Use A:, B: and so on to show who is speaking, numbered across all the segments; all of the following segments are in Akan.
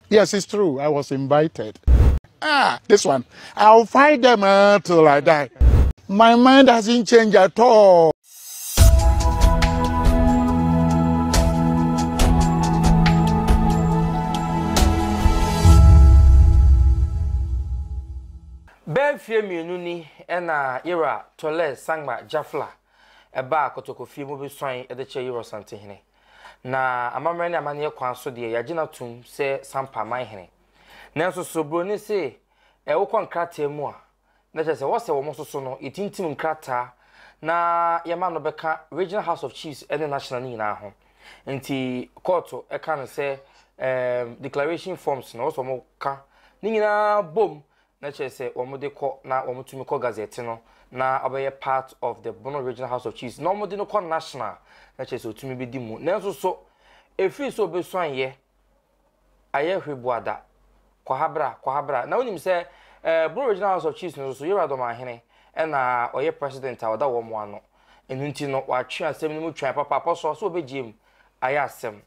A: Yes, it's true. I was invited. This one. I'll fight them till I die. My mind hasn't changed at all.
B: Benfie mienu ni na ira tole sangma jafla eba kotoko fie mo be swan de che euro sante hene na amamre ni amane kwan so de ya gina tum se sampa man hene nanso so bro ni se wo kon krata mu a na che se wo se wo mo so no itintim krata na yema no beka regional house of chiefs and national ni na ho nti court e kan se declaration forms no so mo ka ni nyina bom na chese omude ko na omutumi ko gazette no na obeye part of the Bono Regional House of Chiefs na omude no ko national na chese otumi bi di mu na so efi so besuan ye aye hwebuada kwa habra na onim se Bono Regional House of Chiefs no so yera Dormaahene na oye president awada wo mo ano enunti no wa twa asem no mu twa papa so obegiem aye asem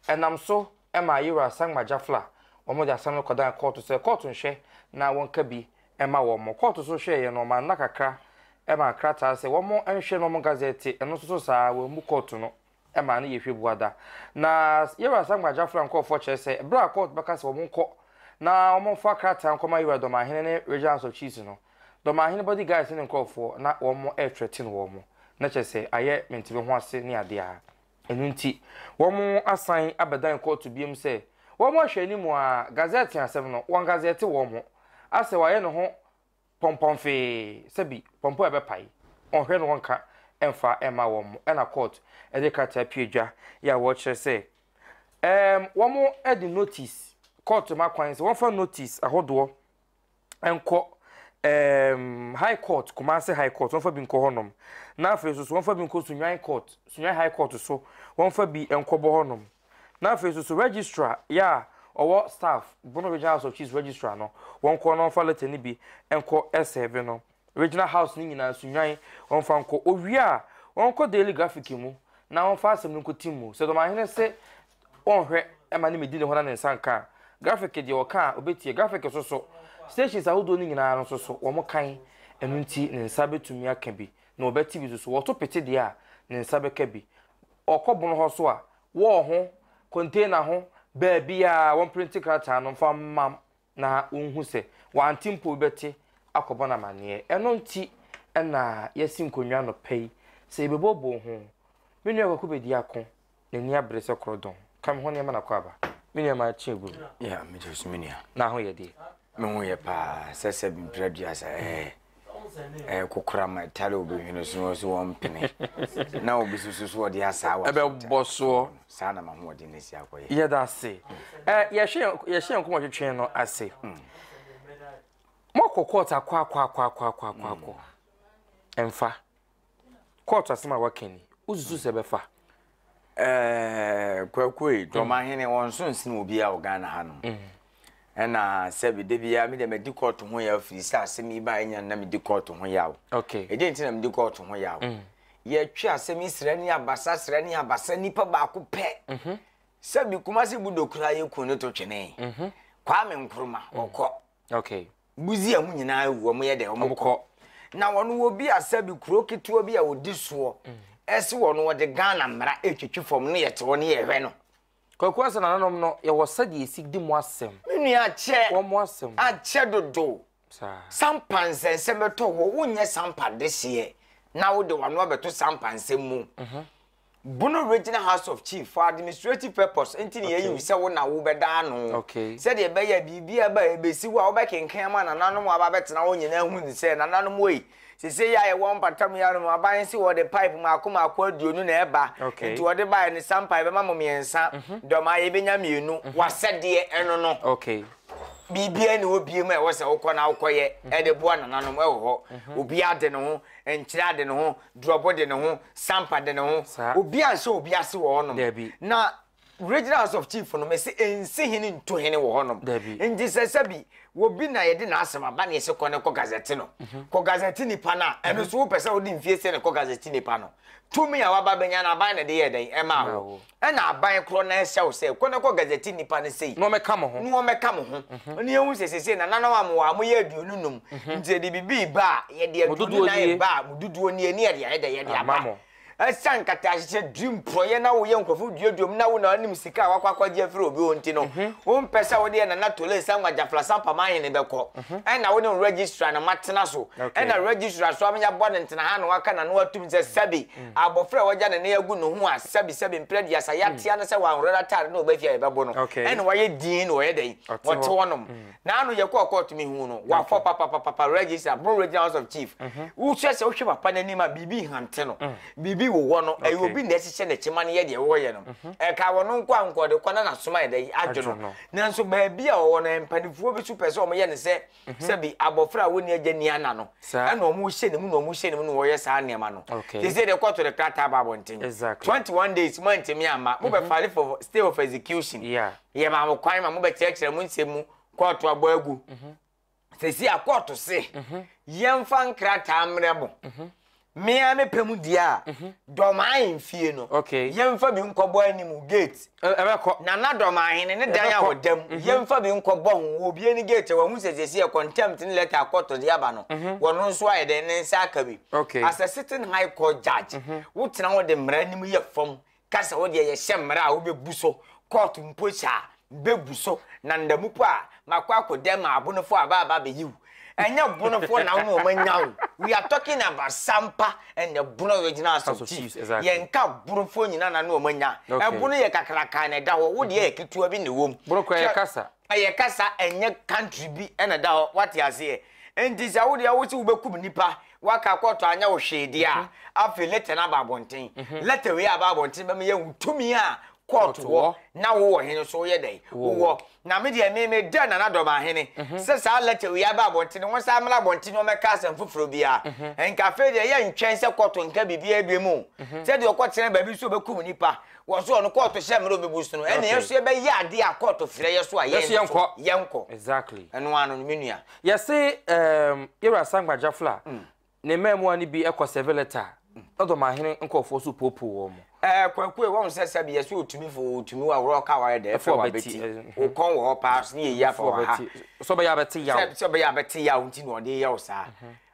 B: enam so ma yera sangma jafla omude asem no kodan court se court nhwe na wonka bi ema wo mo court so hwe ye no ma nakakra ema krata se wo mo enhwe no mo gazette eno so saa wo mu court no ema na yehwe buada na yewa sangba jafra nko fo che se bra court baka se wo mo nko na wo mo fa krata nko ma yewa Dormaahene ne regional of chiefs no Dormaahene body guys ne nko fo na wo mo e threaten wo mo na che se aye mentibe ho ase ne ade a enunti wo mo asan abedan court biem se wo mo hwe ni mu a gazette asem no won gazette wo mo ase waye no ho pompom fe sebi pompo ebe pai onhwe no wonka emfa ema wo mo na court e de kata piedwa ya wo kire se wo mo e di notice court ma kwan se won fa notice ahodo enko high court Kumasi high court won fa bi nko honom na afi so won fa bi nko sunyan court sunyan high court so won fa bi enko bo honom na afi so registrar ya owo staff Bono Regional House of Chiefs registrar no won ko no fa letter ni bi enko S7 no regional house ni nyina sunyan won fa nko owia won ko daily graphic mu na won fa asem nko timu se Dormaahene se won hwe e ma ni medi ne hona ne nsanka graphic de o ka obetie graphic so stations ahodo ni nyina no so won kan enunti ne nsa betumi aka bi na obeti bi so wo to pete de a ne nsa beka bi okobono ho so a wo ho container ho baby a one print card no fa mam na unhu se wan timpo beti akobona mane eno nti na yasim konwa no pei se bebobo ho menu akoko bedi akon nani abrese krodon kam ho ne ma na kwaba menu ma chegu
C: ya me just menu
B: na ho ye de
C: me ho ye pa sese bi predia sa kokora ma tale obehwene so won pene na obisusu odi asa wa
B: ebe boso
C: sa na ma ho odi nesi akoye
B: ye da se ye hye nko twetwe no ase mo kokota kwa emfa court asema wakeni uzuzu se befa
C: kwakwe Dormaahene won so nsin obi a Ghana ha no na sebi de bia me de medi court ho ya free sa asemi ba enya na medi court ho ya
B: okay
C: e de ntina medi court ho ya ye twa asemi srani abasa nipa ba ko pe sebi Kumasi budokura ye ku ne to twene kwa me nkruma okọ
B: okay
C: buzi amu nyina wo mo ye de omokọ na wono wo bi asabi kuro ketuo bi a odi so ese wono wo de Ghana mra etwetwe fom no ye te wo ne ye hwe no
B: kwakwa sana nanom no ye wosadi esigdi mu asem
C: menu ache
B: wo mu asem
C: ache dodo sampanse sebeto wo wonye sampa dehye na wo de wano abeto sampanse mu Bono Regional House of Chief for administrative purpose entini ye yu se wo na wo beda no
B: okay
C: se de be ya bibia ba ebesi wo wo be kenkan ma na nanom aba betena wo nyina hu ni se na nanom we se ya ye won patam ya no aban si wo de pipe ma akọ aduonu na eba enti wo de ba ni sampa be ma momiensa doma ye benya mienu wasede eno no
B: okay
C: bibia ni obi ma e wo se wo kọ na wo kọ ye e de bo na nanom e ho obi ade no ho enchira ade no ho drobo de no ho sampa de no ho obi anse obi ase wo no na regional house of chief no me se ensi hene nto hene wo honom nti sesabi wo bi na ye de na asema ba na ye se ko ne ko gazette no ko gazette nipa na eno so wo pese wo di mfie se ne ko gazette nipa no tumi a waba benya na ban na de ye den e ma ho e na ban kro na ehya wo se ko ne ko gazette nipa ne sei
B: no me ka mo ho
C: ne ehu sesese na nana wa mo ye aduonu num nti de bibi ba ye de aduonu na ye ba mududuo ni ye de ye de aba asan kata ahye dream pro ye na wo ye nkofo duodum na wo na anim sika wakwakwaje afro obi onti no wo mpesa wo de na tole sanwa jafla sampa man ne beko na wo ne registrar na matena so na registrar so amanya bo ne ntena ha na waka na no atum se sabi abofra waja ne yagu no ho a sabi mpredi asa ya tia na se wa nrora tare na obafia ye bebo no na wo ye din wo ye den wote wonom na anu ye ko court mi hu no wa fo papa registrar bro regional house of chief wo se wo hwe papa na nima bibi hante no bibi wo wono e obi na ehye ne chima ne ye de wo ye no e ka wono nkwa nkode kwana na soma de adwono nanso ba bia wo na empanifuo bi super so mo ye ne se bi abofra woni agya ni ana no e na omo hye ne mu na omo hye ne mu no wo ye sa ne ma no they say they court to the crata babontin 21 days month mi ama mo be file for stay of execution ye ma mo kwan ma mo be kire mu nsemu court abo agu sesi a court se yemfa nkrata amrebo me ame pemu dia Dormaahene fie no yemfa bi nkobo animu gate na Dormaahene ne dan ya wodam yemfa bi nkobo ho obi ani gate wa hu sesesi e contempt ne letter court dia ba no wono nso ayede ne nsa aka bi as a sitting high court judge wo tena wo de mra animu ye fom kasa wo de ye hye mra a wo bebuso court mpocha bebuso na ndamupo a makwa akodem abonofo aba be yiwu enya bonofo na wo manyawo we are talking about sampa and the bono original of chiefs yenka bonofo nyina na no manya e bono ye kakraka na da wo de ye ketua bi ne wom
B: bono kwa ye kasa enye country bi na da what you say enti za wo de wo ti wo bekum nipa waka kwoto anya wo hwede a afi letter na babonten letter we ababonten be me ye wutumi a court wo na wo hene so ye dai wo na me de me da na Dormaahene se sa letter we ababonten won sa amla bonten no meka asem foforo bia enka fe de ye ntwen se court nka bibia ebiemu se de okotene ba bi so bekum nipa wo so no court hye mro bebusu no ene yeso ye be ye ade a court fire yeso a yenko exactly
C: eno anu menua
B: ye say ira sangba jafla ne memu ani bi ekoseve letter Dormaahene nkofo so popo wo mo
C: kwakwe won sesa bi yeso otumi fo otumi wa woro ka wa de fe wa beti o kon wo pass ni ya fo ha
B: so be ya beti ya
C: so be ya beti ya unti no de ya usa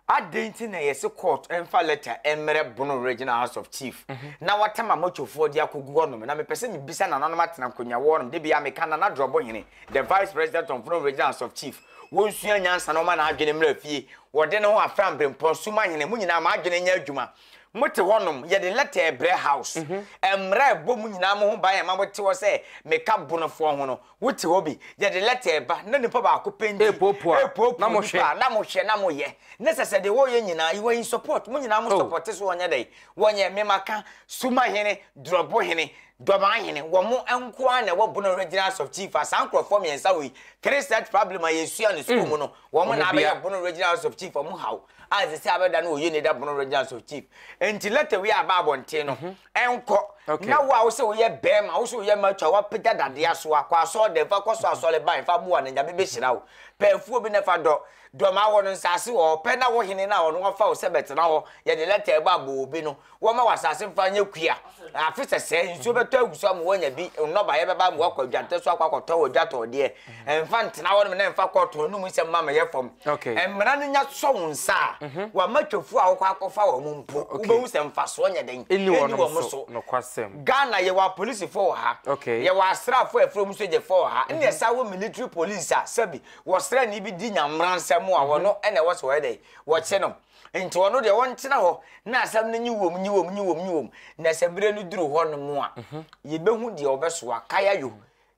C: adenti na yesi court enfa letter emre bono regional house of chief na watama mochofo de akogu no na me pese me bisa na no matena konya wo no de bia me kana na drobo hene the vice president of bono regional house of chief wonsua nyansa no ma na adwene mra fie wo de ne ho afram brempon suma hene mu nyina ma adwene nya adwuma mote wonom ye de letter ebre house emra bo mu nyina mo ho ba ya ma bote wo se me ka bonofo ho no wote obi ye de letter eba na nipa ba ko pendi na mo hwe na mo ye necessary wo ye nyina you in support mu nyina mo support so wonya dai wonye me maka suma hene drobo hene Dormaahene wo mo enko a na wo bono regional of chief asankro form yensa we three set problem ayesu an school mu no wo mo na be bono regional of chief mo haw as say abeda na oye ne da bono regional of chief enti letter we aba bonte no enko na wo se wo ye bema wo se wo ye matwa wa peda dade aso akwa so de fa kwaso aso le ban fa buwa na nya be hira wo pefuo bi ne fa do Dormaahene no nsase wo pe na wo hene na wo no fa wo se betena ho ye de letter eba abo obi no wo ma wasase mfa nya kua afisa se nso beto aguso am wonya bi no ba ye beba mo akwadwante so akwakoto wo dwato de emfa ntena wo na emfa koto no mu se mama ye fom emra no nya so nsa wa matwofu a wo kwakofa wo mu mpo wo be hu se mfa so nya den
B: eni wo mo so no kwasem
C: Ghana ye wa police for ha ye wa asrafo efro mu so je for ha ne sa wo military police a sabi wo sra ni bi di nyamransam a wo no ene wo so we dey wo che no enti wono de won tena ho na asam na nyiwom na sebere no duru ho no mu a ye behu de obeso akaya yo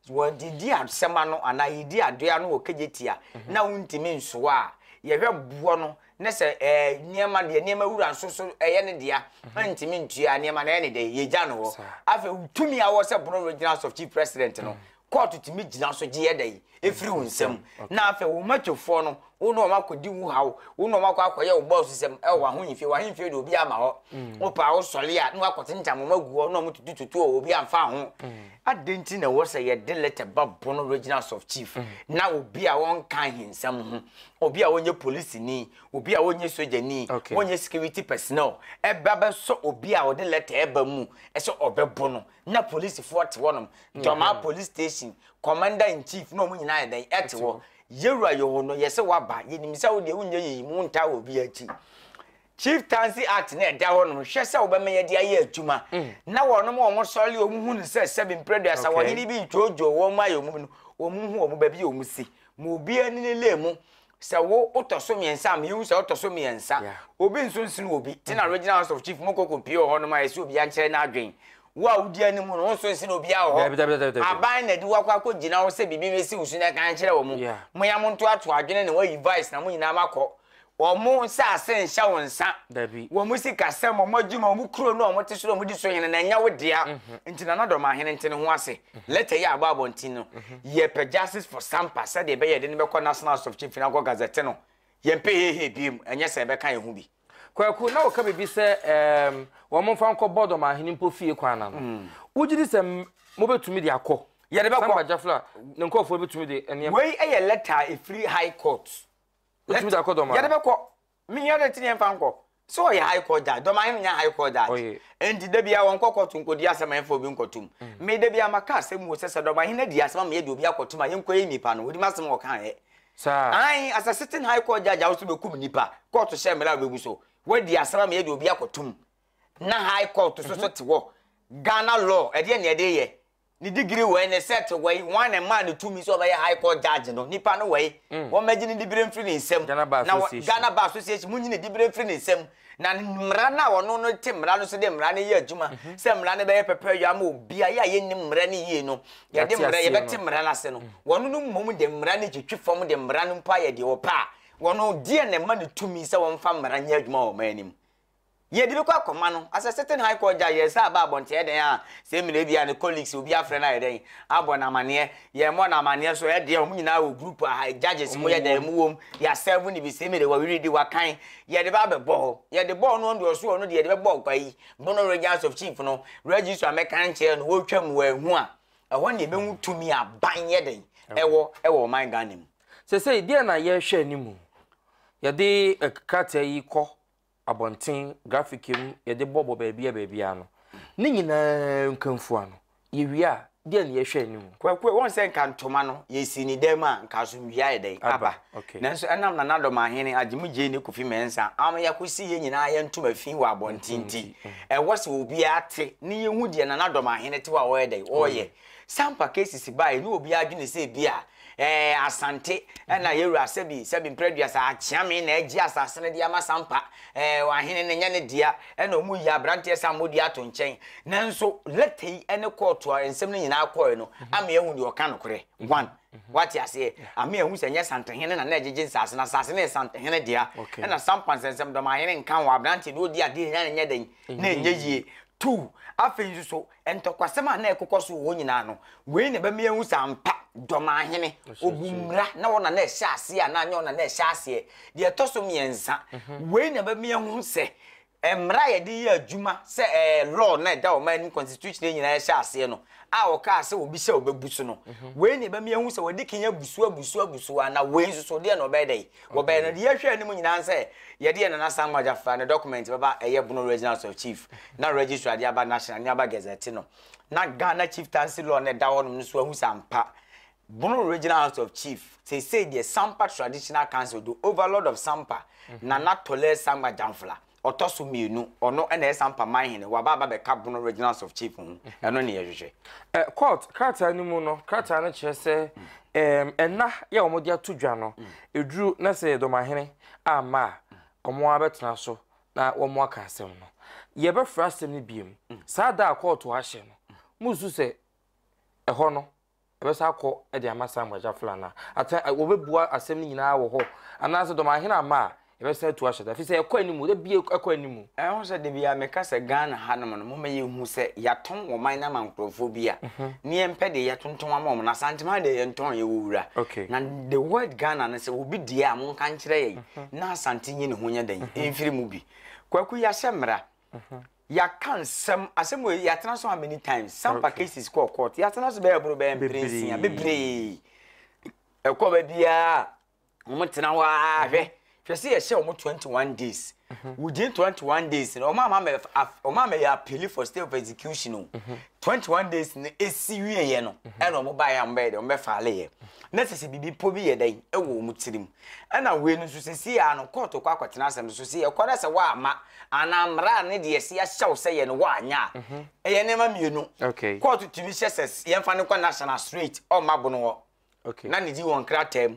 C: wo didi asema no ana yidi adoa no okejetia na wuntimi nso a ye hwe buo no ne se niema de niema wura nsoso eye ne dia ntimi ntua niema na ene de ye gya no ho afa utumi a wo se bono regional of chief president no court to me gina so gye dey efiri wo nsam na afa wo matwefo no wo no makodi wu hawo wo no makwakoye wo boss sem e wa ho yifie wa himfie de obi ama ho wo pa wo sole a no akote ntam magu ho no mutututu obi amfa ho adenti na wo se ye de letter babbo no originals of chief na obi a won kan hinsam ho obi a wonye police ni obi a wonye soja ni wonye security personnel e baba so obi a wo de letter e ba mu e so obebo no na police 40 wonom Dormaahene police station commander in chief no mu nyina den ete wo yewura yo no yese waba yenimisa wo de wunye yi mu nta obi achi Chieftaincy Act na eda ho no hwese wo be me ye de aye adwuma na wono mo mo sole o mu hu ne se sebin producer wo yini bi ntwojo wo ma yo mu no o mu hu o mu ba bi o mu si mo obi ani ne le mu se wo otoso miensa me hu se otoso miensa obi nso nsin obi tina original house of chief mo kokko pio ho no ma ese obi ankere na adwen wa udi ani mu no nso nsin obi a ho aban na di wakwa akogina wo se bibi mesi usu na kan kire wo mu mo ya mo nto ato adwene ne wa advice na mo nyina makọ omo nsa asen hya wonsa dabi wo musika sem mo djuma mo kuro no mo tesoro mo di so hene na nya wo dia ntina na Dormaahene ntene ho ase letter ya agba abontin no ye pe justice for sampa said de be ye de ne be ko national of chief na go gazette no ye mpe he biem enye se be kan ye hu bi
B: kwaku na wo ka bibi se wo mo fa nko Dormaahene mpo fie kwana no wugidi se mo betumi de akọ ye de be ko Jafla ne nkofo betumi de ene
C: wey eye letter e free high court
B: betumi de akọ Dormaahene
C: ye de be ko mi ye de tini mfa nko so ye high court da Dormaahene nya high court da enti de bia won kokotu nkodi asema enfo obi nkotum me de bia maka asem wo sese Dormaahene di asema me de obi akotum a yenkoye nipa no odi masem wo kan he
B: sa
C: ai as a sitting high court judge also be kum nipa court she mela bebu so we di asema me de obi akotum na high court so te wo Ghana law e de ne de ye ni degree we ne set we one man to me so be high court judge no nipa no we wo magini degree mfiri ne nsem
B: na
C: Ghana Bar Association munyi ne degree mfiri ne nsem na mra na wono no te mra no so de mra ne ye adwuma se mra ne be ye pepe ya ma obi a ye ni mra ne ye no ye de mra ye be te mra na se no wono no mmom de mra ne twetwefom de mra no mpa ye de opa wono die ne ma ne tumi se won fa mra nya adwuma o manim ye de ko akoma no as a certain high court judge yes aba abonte e den a se mi na bia ne colleagues obi afre na ye den abona mane ye mo na mane so ye de o nyina wo group a judges mo ye den mu wom ya serve ni bi se mi de wa ready wa kan ye de ba be ball ye de ball no ndo so no de ye de be ball kwa yi bono registers of chief no register American chair no wo twam wa hu a ho ne be hu tumi aban ye den ewo man ganim
B: se dia na ye hwe animu ye de kata yi ko abontin graphicum ye de bobo baby ano ni nyina nkamfu ano ye wia de na ye hwe animu
C: kwakwe won se nkantoma no ye si ni dem a nkasomwia ye den aba nanso enam na Dormaahene agimugye ne kofi mensa am ya kosi ye nyina ye ntoma fi wa abontinti e wose obi ate ni ye hu de na Dormaahene te wa wo ye den oye sampa cases bai ni obi adwene se bia asante na yewura sebi producer achiame na agi asase ne dia masampa wahene ne nya ne dia na omu ya brante samodi ato nchen nanso letei ene court a ensem ne nyina akọ no ama ehu de oka nokore one what you say ama ehu se nya santehene na agege nsase na sase ne santehene dia na sampa nsem Dormaahene nkan wa brante no dia de nya ne nya den na enye yie two afenju so entokwasema na ekokoso wo nyina no we ne ba me ehu sampa Dormaahene obumra na wona na ehya ase a na anya wona na ehya ase de toso miensa we ne ba me ehu se emra ye de ye adwuma se law na da o man constitution nyina ehya ase no a o ka se obi se obebusu no we ne ba me ehu se wodi kinya busu na we so de na obedai wo be no de ye hwe anim nyina se ye de na san majafa na document baba eye buno originals of chief na register de aba national ni aba gazette no na Ghana chieftaincy law na da wonum so ahu sampa Bono original house of chief say the Sampa traditional council the overlord of Sampa Nana Tole Samba Jamfla otoso mienu ono na Sampa Mahene wababa be ka Bono original house of chief eno ne yehwehwe
B: court krata ni mu no krata na kire se enna ya omodi atodwa no eduru na se Dormaahene ama omo abetena so na omo aka asem no ye be frastem ni biem sada court wa hye no musu se eho no ebesa akọ e de amasa mwaja flana ata obebua asem ni nyina wo ho anase Dormaahene ama yɛbɛsɛ to ahyɛ da fi sɛ ɛkɔ animu da bi ɛkɔ animu
C: ɛho sɛ de bia meka sɛ Ghana hanom no moma yɛhu sɛ yɛaton wɔ man na mankrofo bi a ne yɛmpɛ de yɛtonton ama ɔmo na santima de yɛnton yɛwɔwura na the word Ghana no sɛ obi die a monka nkyerɛ yɛn na asante nyi ne ho nya dan ɛmfiri mu bi kwaku yɛahyɛ mmara yɛaka nsɛm asɛm wɔ yɛatena so how many times some cases call court yɛatena so bɛyɛ boro bɛyɛ mprɛnsia bebree ɛkɔ ba biaa ɔmo tena hɔ ahwɛ hwɛ sɛ yɛhyɛ ɔmo 21 days within 21 days no ɔma ma yɛ appeal for state of execution no 21 days no esi wieyɛ no ɛna ɔmo ba yɛ ambɛ de ɔmo bɛfaale yɛ na sɛ bibi po bi yɛ dan ɛwɔ ɔmo tirim ɛna wei no so sɛ ya no court kɔ akɔtena asɛm so sɛ yɛkɔ sɛ wa ama anamra ne de yɛsi ahyɛw sɛ yɛ no wa anya ɛyɛ nema mienu court tumi hyɛ sɛ yɛmfa ne kɔ national street ɔma bo no hɔ na ne di wɔn kratam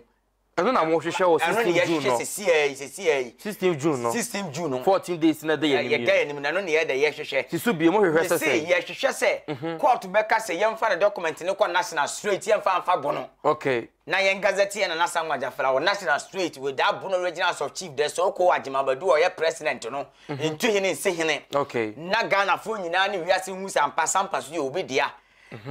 B: ɛno na mo hwehwɛ wɔ 16 June no 16 June no
C: 16 June no
B: 14 days na de
C: yɛ nim na no ne yɛ de yɛ hwehwɛ
B: sisu bi mo hwehwɛ sɛ
C: yɛ hwehwɛ sɛ court bɛka sɛ yɛmfa ne document ne kɔ national street yɛmfa amfa bo no
B: na
C: yɛn gazette yɛn na Sam Majafra wɔ national street with that bono regionals of chief there so ko Ajimabadu ɔyɛ president no ntu hene nse hene na Ghana fo nyinaa ne wiase hu sampa so yɛ obi dia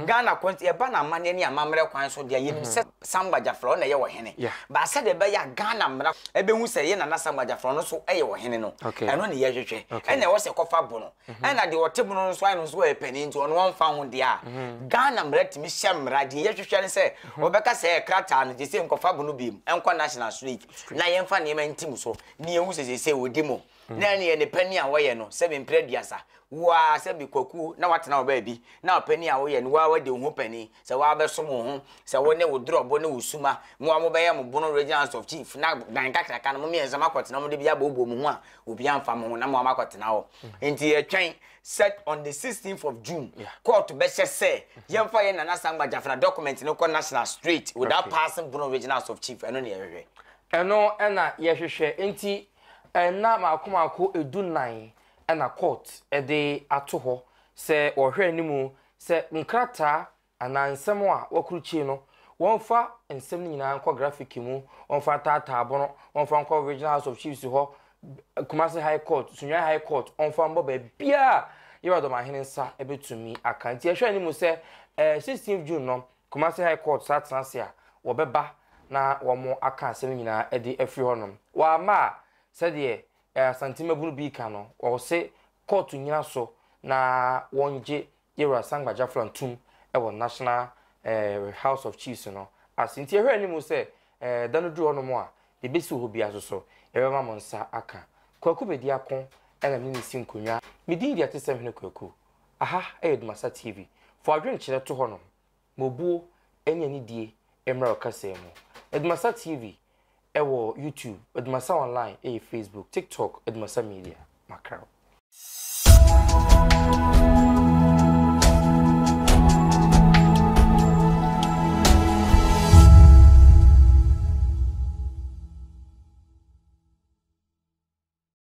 C: Ghana kwanti eba na amane ne amamre kwan so de yenim se Sam Majafra na ye wo hene ba se de be ya Ghana mra ebe hu se ye na Sam Majafra no so ye wo hene no eno ne ye hwehwe ena wo se kofa bo no ena de wote bo no so ai no so e pani nti ono won fa ho de a Ghana mra timi hye mra de ye hwehwe ne se obeka se krata no de se nkofa bo no bim enko national street na ye mfa ne ma ntim so ne ye hu se odi mo na ne ye ne pani a wo ye no se be mprediasa wa se bi kwaku na watena wo ba bi na opani a wo ye no wa wade ho pani se wa beso mo ho se wo ne wo drobo ne wo suma mo mo be ye mo bono regionals of chief na dan kakraka no mo me enzama kwatena mo de bia bobo mo ho a obi amfa mo ho na mo amakwatena ho enti e twen set on the 16th of June court be say yemfa ye na Sam Majafra document no ko national street without passing bono regionals of chief eno ne yehwe
B: eno ena yehwehwe enti na makomako edunan na court de ato ho se ohwe animu se nkrata anansem a wakuruchi no wonfa ensem nyina nko graphic mu wonfa tata abono wonfa nko regional house of chiefs ho Kumasi high court Sunya high court wonfa mbo ba bia yewa Dormaahene nsa ebetumi akanti ehwe animu se 16th June no Kumasi high court satanse a wobeba na womo aka asem nyina de afri honom wa ma se de santima bunu bi ka no o se court nyina so na wonje yera sangba jafran tum e wo national house of chiefs no asinti ehwe ni mu se danu du ono mo a de besi ho bia so e ma mo nsa aka kwaku bedi akon e na mi si nkonwa mi din dia tesem hene kwaku aha ADUMASA TV for adwen kire to ho no mobuo enya ni die emra okasem ADUMASA TV ewo YouTube ADUMASA online Facebook TikTok ADUMASA Media Macau